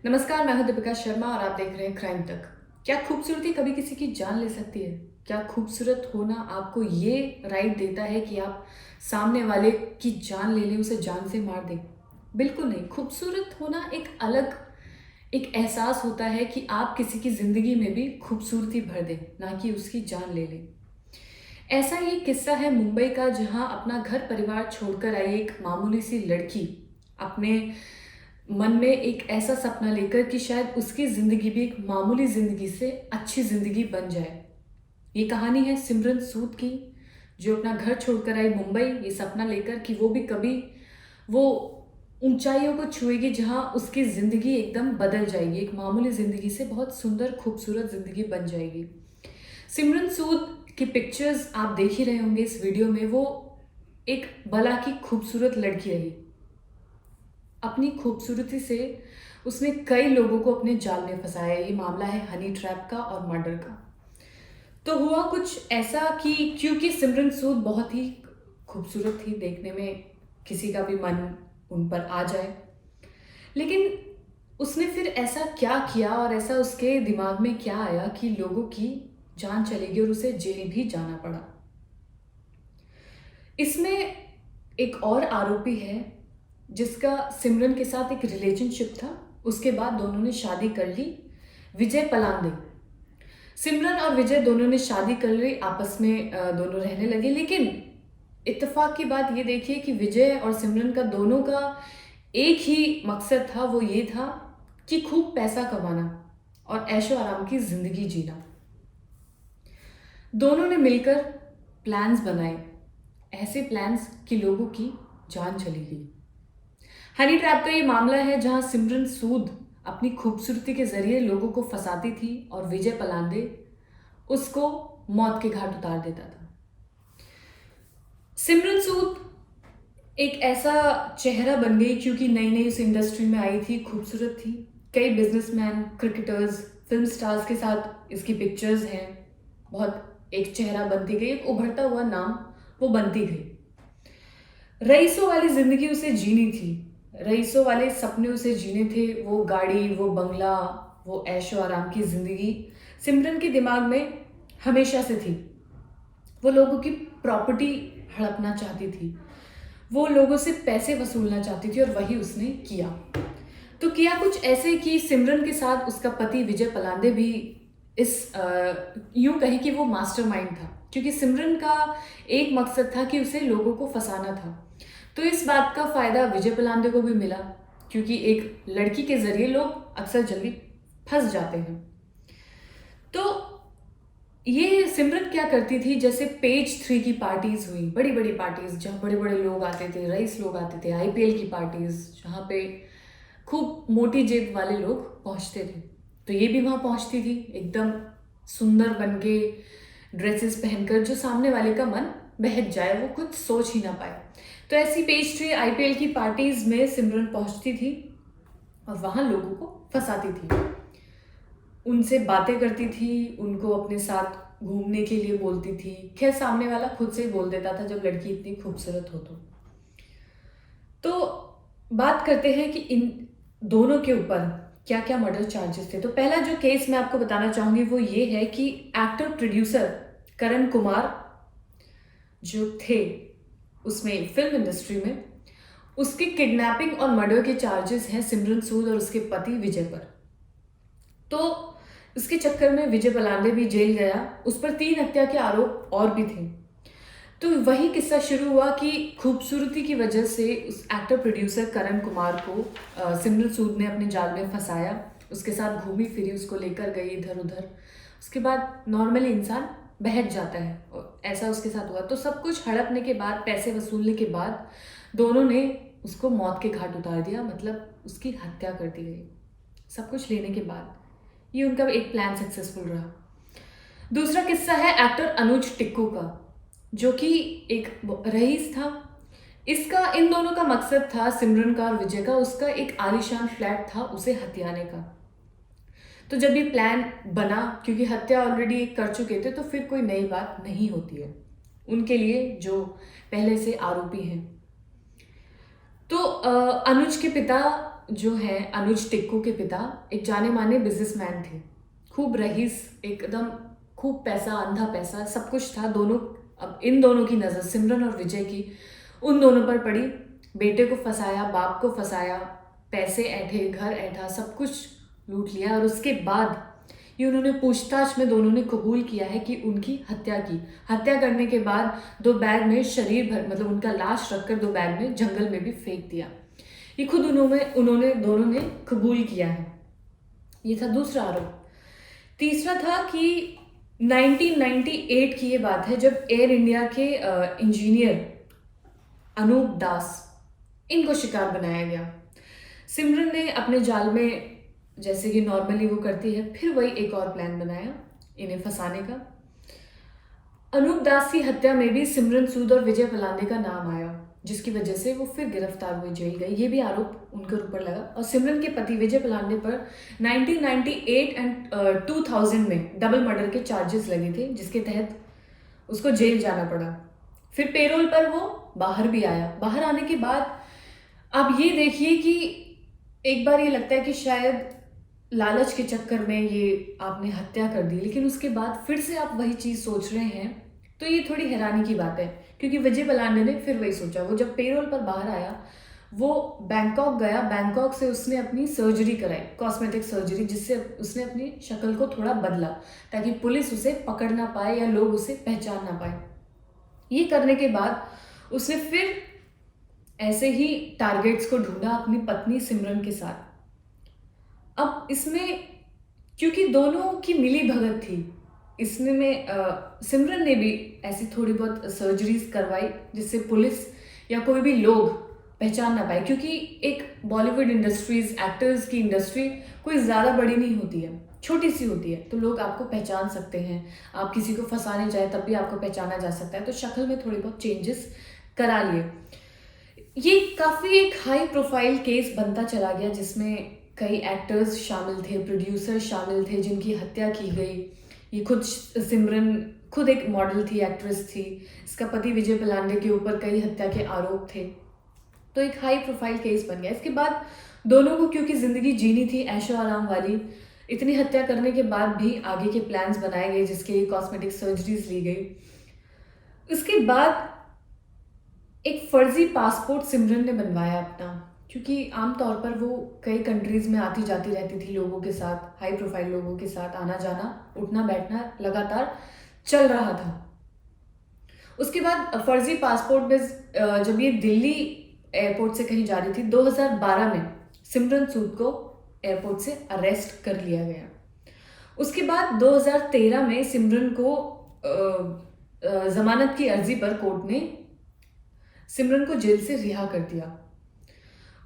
नमस्कार, मैं हूं दीपिका शर्मा और आप देख रहे हैं क्राइम तक। क्या खूबसूरती कभी किसी की जान ले सकती है? क्या खूबसूरत होना आपको ये राइट देता है कि आप सामने वाले की जान ले लें, उसे जान से मार दें? बिल्कुल नहीं। खूबसूरत होना एक अलग एक एहसास होता है कि आप किसी की ज़िंदगी में भी खूबसूरती भर दें, ना कि उसकी जान ले लें। ऐसा ही एक किस्सा है मुंबई का, जहां अपना घर परिवार छोड़कर आई एक मामूली सी लड़की अपने मन में एक ऐसा सपना लेकर कि शायद उसकी ज़िंदगी भी एक मामूली ज़िंदगी से अच्छी ज़िंदगी बन जाए। ये कहानी है सिमरन सूद की, जो अपना घर छोड़कर आई मुंबई ये सपना लेकर कि वो भी कभी वो ऊंचाइयों को छुएगी जहां उसकी ज़िंदगी एकदम बदल जाएगी, एक मामूली ज़िंदगी से बहुत सुंदर खूबसूरत ज़िंदगी बन जाएगी। सिमरन सूद की पिक्चर्स आप देख ही रहे होंगे इस वीडियो में। वो एक भला की खूबसूरत लड़की रही। अपनी खूबसूरती से उसने कई लोगों को अपने जाल में फंसाया। ये मामला है हनी ट्रैप का और मर्डर का। तो हुआ कुछ ऐसा कि क्योंकि सिमरन सूद बहुत ही खूबसूरत थी, देखने में किसी का भी मन उन पर आ जाए, लेकिन उसने फिर ऐसा क्या किया और ऐसा उसके दिमाग में क्या आया कि लोगों की जान चली गई और उसे जेल भी जाना पड़ा। इसमें एक और आरोपी है जिसका सिमरन के साथ एक रिलेशनशिप था। उसके बाद दोनों ने शादी कर ली। विजय पलांदे। सिमरन और विजय दोनों ने शादी कर ली, आपस में दोनों रहने लगे। लेकिन इत्तेफाक की बात ये देखिए कि विजय और सिमरन का दोनों का एक ही मकसद था। वो ये था कि खूब पैसा कमाना और ऐशो आराम की जिंदगी जीना। दोनों ने मिलकर प्लान्स बनाए, ऐसे प्लान्स कि लोगों की जान चली गई। हनी ट्रैप का ये मामला है जहां सिमरन सूद अपनी खूबसूरती के जरिए लोगों को फंसाती थी और विजय पलांदे उसको मौत के घाट उतार देता था। सिमरन सूद एक ऐसा चेहरा बन गई क्योंकि नई नई उस इंडस्ट्री में आई थी, खूबसूरत थी। कई बिजनेसमैन, क्रिकेटर्स, फिल्म स्टार्स के साथ इसकी पिक्चर्स हैं। बहुत एक चेहरा बनती गई, एक उभरता हुआ नाम वो बनती गई। रईसों वाली जिंदगी उसे जीनी थी, रईसों वाले सपने उसे जीने थे। वो गाड़ी, वो बंगला, वो ऐशो आराम की जिंदगी सिमरन के दिमाग में हमेशा से थी। वो लोगों की प्रॉपर्टी हड़पना चाहती थी, वो लोगों से पैसे वसूलना चाहती थी, और वही उसने किया। तो किया कुछ ऐसे कि सिमरन के साथ उसका पति विजय पलांदे भी इस यूं कहे कि वो मास्टरमाइंड था, क्योंकि सिमरन का एक मकसद था कि उसे लोगों को फंसाना था। तो इस बात का फायदा विजय पलांदे को भी मिला, क्योंकि एक लड़की के जरिए लोग अक्सर जल्दी फंस जाते हैं। तो ये सिमरन क्या करती थी, जैसे पेज 3 की पार्टीज हुई, बड़ी बड़ी पार्टीज जहाँ बड़े बड़े लोग आते थे, रईस लोग आते थे, आईपीएल की पार्टीज जहाँ पे खूब मोटी जेब वाले लोग पहुँचते थे, तो ये भी वहाँ पहुँचती थी एकदम सुंदर बन के, ड्रेसेस पहनकर, जो सामने वाले का मन बहक जाए, वो कुछ सोच ही ना पाए। तो ऐसी पेज 3 आईपीएल की पार्टीज में सिमरन पहुँचती थी और वहाँ लोगों को फंसाती थी, उनसे बातें करती थी, उनको अपने साथ घूमने के लिए बोलती थी। खैर सामने वाला खुद से ही बोल देता था जब लड़की इतनी खूबसूरत हो तो बात करते हैं कि इन दोनों के ऊपर क्या क्या मर्डर चार्जेस थे। तो पहला जो केस मैं आपको बताना चाहूंगी वो ये है कि एक्टर प्रोड्यूसर करण कुमार जो थे उसमें फिल्म इंडस्ट्री में, उसके किडनैपिंग और मर्डर के चार्जेस हैं सिमरन सूद और उसके पति विजय पर। तो इसके चक्कर में विजय पलांडे भी जेल गया, उस पर 3 हत्या के आरोप और भी थे। तो वही किस्सा शुरू हुआ कि खूबसूरती की वजह से उस एक्टर प्रोड्यूसर करण कुमार को सिमरन सूद ने अपने जाल में फंसाया, उसके साथ घूमी फिरी, उसको लेकर गई इधर उधर। उसके बाद नॉर्मली इंसान बहक जाता है, और ऐसा उसके साथ हुआ। तो सब कुछ हड़पने के बाद, पैसे वसूलने के बाद, दोनों ने उसको मौत के घाट उतार दिया, मतलब उसकी हत्या कर दी गई। सब कुछ लेने के बाद ये उनका एक प्लान सक्सेसफुल रहा। दूसरा किस्सा है एक्टर अनुज टिक्कू का, जो कि एक रईस था। इसका, इन दोनों का मकसद था, सिमरन का और विजय का, उसका एक आलीशान फ्लैट था उसे हथियाने का। तो जब ये प्लान बना, क्योंकि हत्या ऑलरेडी कर चुके थे, तो फिर कोई नई बात नहीं होती है उनके लिए जो पहले से आरोपी हैं। तो अनुज के पिता जो हैं अनुज टिक्कू के पिता एक जाने माने बिजनेसमैन थे, खूब रईस, एकदम खूब पैसा, अंधा पैसा, सब कुछ था। दोनों, अब इन दोनों की नज़र, सिमरन और विजय की, उन दोनों पर पड़ी। बेटे को फंसाया, बाप को फंसाया, पैसे ऐंठे, घर ऐंठा, सब कुछ लूट लिया। और उसके बाद ये उन्होंने पूछताछ में दोनों ने कबूल किया है कि उनकी हत्या की। हत्या करने के बाद 2 बैग में शरीर भर, मतलब उनका लाश रखकर 2 बैग में जंगल में भी फेंक दिया। ये खुद उन्होंने दोनों ने कबूल किया है। ये था दूसरा आरोप। तीसरा था कि 1998 की ये बात है, जब एयर इंडिया के इंजीनियर अनूप दास, इनको शिकार बनाया गया। सिमरन ने अपने जाल में, जैसे कि नॉर्मली वो करती है, फिर वही एक और प्लान बनाया इन्हें फंसाने का। अनूप दास की हत्या में भी सिमरन सूद और विजय पलांदे का नाम आया, जिसकी वजह से वो फिर गिरफ्तार हुए, जेल गए। ये भी आरोप उनके ऊपर लगा। और सिमरन के पति विजय पलांदे पर 1998 एंड 2000 में डबल मर्डर के चार्जेस लगे थे, जिसके तहत उसको जेल जाना पड़ा। फिर पेरोल पर वो बाहर भी आया। बाहर आने के बाद आप ये देखिए कि एक बार ये लगता है कि शायद लालच के चक्कर में ये आपने हत्या कर दी, लेकिन उसके बाद फिर से आप वही चीज़ सोच रहे हैं, तो ये थोड़ी हैरानी की बात है। क्योंकि विजय पलांडे ने फिर वही सोचा। वो जब पेरोल पर बाहर आया, वो बैंकॉक गया। बैंकॉक से उसने अपनी सर्जरी कराई, कॉस्मेटिक सर्जरी, जिससे उसने अपनी शक्ल को थोड़ा बदला, ताकि पुलिस उसे पकड़ ना पाए या लोग उसे पहचान ना पाए। ये करने के बाद उसने फिर ऐसे ही टारगेट्स को ढूंढा अपनी पत्नी सिमरन के साथ। अब इसमें क्योंकि दोनों की मिली भगत थी, इसमें सिमरन ने भी ऐसी थोड़ी बहुत सर्जरीज करवाई, जिससे पुलिस या कोई भी लोग पहचान ना पाए। क्योंकि एक बॉलीवुड इंडस्ट्रीज, एक्टर्स की इंडस्ट्री कोई ज़्यादा बड़ी नहीं होती है, छोटी सी होती है, तो लोग आपको पहचान सकते हैं। आप किसी को फंसाने जाए तब भी आपको पहचाना जा सकता है। तो शक्ल में थोड़ी बहुत चेंजेस करा लिए। ये काफ़ी एक हाई प्रोफाइल केस बनता चला गया, जिसमें कई एक्टर्स शामिल थे, प्रोड्यूसर शामिल थे, जिनकी हत्या की गई। ये खुद सिमरन खुद एक मॉडल थी, एक्ट्रेस थी। इसका पति विजय पलांडे के ऊपर कई हत्या के आरोप थे। तो एक हाई प्रोफाइल केस बन गया। इसके बाद दोनों को क्योंकि ज़िंदगी जीनी थी ऐशो आराम वाली, इतनी हत्या करने के बाद भी आगे के प्लान्स बनाए गए, जिसके लिए कॉस्मेटिक सर्जरीज ली गई। उसके बाद एक फर्जी पासपोर्ट सिमरन ने बनवाया अपना, क्योंकि आमतौर पर वो कई कंट्रीज में आती जाती रहती थी लोगों के साथ, हाई प्रोफाइल लोगों के साथ आना जाना, उठना बैठना लगातार चल रहा था। उसके बाद फर्जी पासपोर्ट में जब ये दिल्ली एयरपोर्ट से कहीं जा रही थी, 2012 में सिमरन सूद को एयरपोर्ट से अरेस्ट कर लिया गया। उसके बाद 2013 में सिमरन को जमानत की अर्जी पर कोर्ट ने सिमरन को जेल से रिहा कर दिया।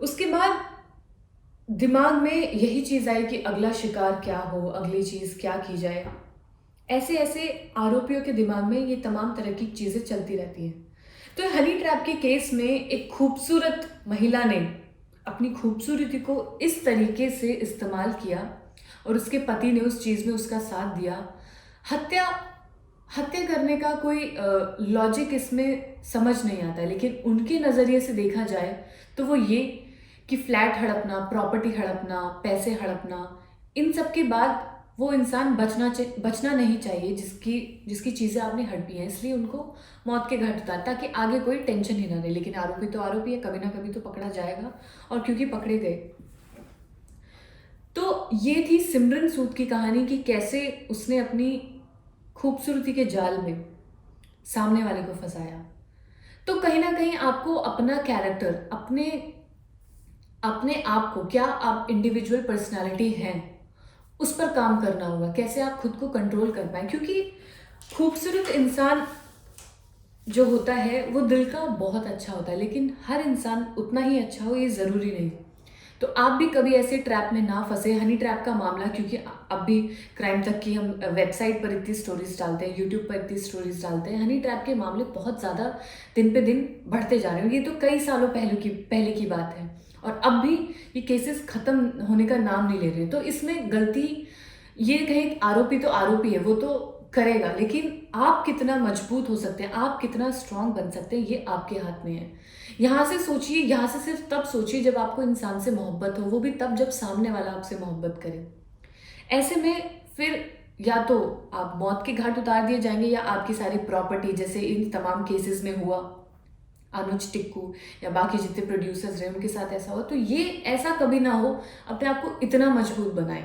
उसके बाद दिमाग में यही चीज़ आई कि अगला शिकार क्या हो, अगली चीज़ क्या की जाए। ऐसे ऐसे आरोपियों के दिमाग में ये तमाम तरह की चीज़ें चलती रहती हैं। तो हनी ट्रैप के केस में एक खूबसूरत महिला ने अपनी खूबसूरती को इस तरीके से इस्तेमाल किया और उसके पति ने उस चीज़ में उसका साथ दिया। हत्या हत्या करने का कोई लॉजिक इसमें समझ नहीं आता है, लेकिन उनके नज़रिए से देखा जाए तो वो ये कि फ्लैट हड़पना, प्रॉपर्टी हड़पना, पैसे हड़पना, इन सब के बाद वो इंसान बचना नहीं चाहिए जिसकी चीज़ें आपने हड़पी हैं। इसलिए उनको मौत के घाट उतार, ताकि आगे कोई टेंशन ही ना रहे। लेकिन आरोपी तो आरोपी है, कभी ना कभी तो पकड़ा जाएगा, और क्योंकि पकड़े गए। तो ये थी सिमरन सूद की कहानी कि कैसे उसने अपनी खूबसूरती के जाल में सामने वाले को फंसाया। तो कहीं ना कहीं आपको अपना कैरेक्टर, अपने आप को, क्या आप इंडिविजुअल पर्सनालिटी हैं, उस पर काम करना होगा। कैसे आप खुद को कंट्रोल कर पाए, क्योंकि खूबसूरत इंसान जो होता है वो दिल का बहुत अच्छा होता है, लेकिन हर इंसान उतना ही अच्छा हो ये ज़रूरी नहीं। तो आप भी कभी ऐसे ट्रैप में ना फंसे। हनी ट्रैप का मामला, क्योंकि अब भी क्राइम तक की हम वेबसाइट पर इतनी स्टोरीज डालते हैं, यूट्यूब पर इतनी स्टोरीज डालते हैं, हनी ट्रैप के मामले बहुत ज़्यादा दिन पे दिन बढ़ते जा रहे हैं। ये तो कई सालों पहले की बात है, और अब भी ये केसेस ख़त्म होने का नाम नहीं ले रहे। तो इसमें गलती ये कहें, आरोपी तो आरोपी है, वो तो करेगा, लेकिन आप कितना मजबूत हो सकते हैं, आप कितना स्ट्रांग बन सकते हैं, ये आपके हाथ में है। यहाँ से सोचिए, यहाँ से सिर्फ तब सोचिए जब आपको इंसान से मोहब्बत हो, वो भी तब जब सामने वाला आपसे मोहब्बत करे। ऐसे में फिर या तो आप मौत के घाट उतार दिए जाएंगे, या आपकी सारी प्रॉपर्टी, जैसे इन तमाम केसेस में हुआ अनुज टिक्कू या बाकी जितने प्रोड्यूसर्स रहे उनके साथ ऐसा हो, तो ये ऐसा कभी ना हो। अपने आप को इतना मजबूत बनाएं।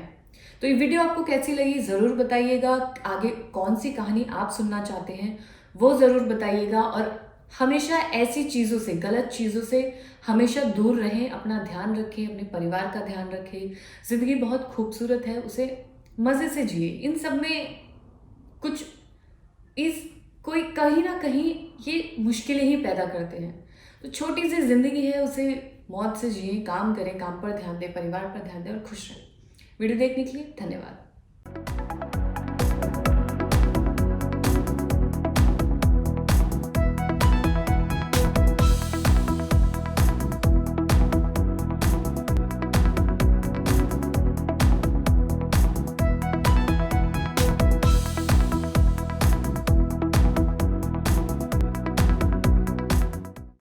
तो ये वीडियो आपको कैसी लगी ज़रूर बताइएगा। आगे कौन सी कहानी आप सुनना चाहते हैं वो ज़रूर बताइएगा। और हमेशा ऐसी चीज़ों से, गलत चीज़ों से हमेशा दूर रहें। अपना ध्यान रखें, अपने परिवार का ध्यान रखें। ज़िंदगी बहुत खूबसूरत है, उसे मज़े से जिए। इन सब में कुछ इस कोई कहीं ना कहीं ये मुश्किलें ही पैदा करते हैं। तो छोटी सी ज़िंदगी है, उसे मौत से जिए, काम करें, काम पर ध्यान दें, परिवार पर ध्यान दें और खुश रहें। वीडियो देखने के लिए धन्यवाद।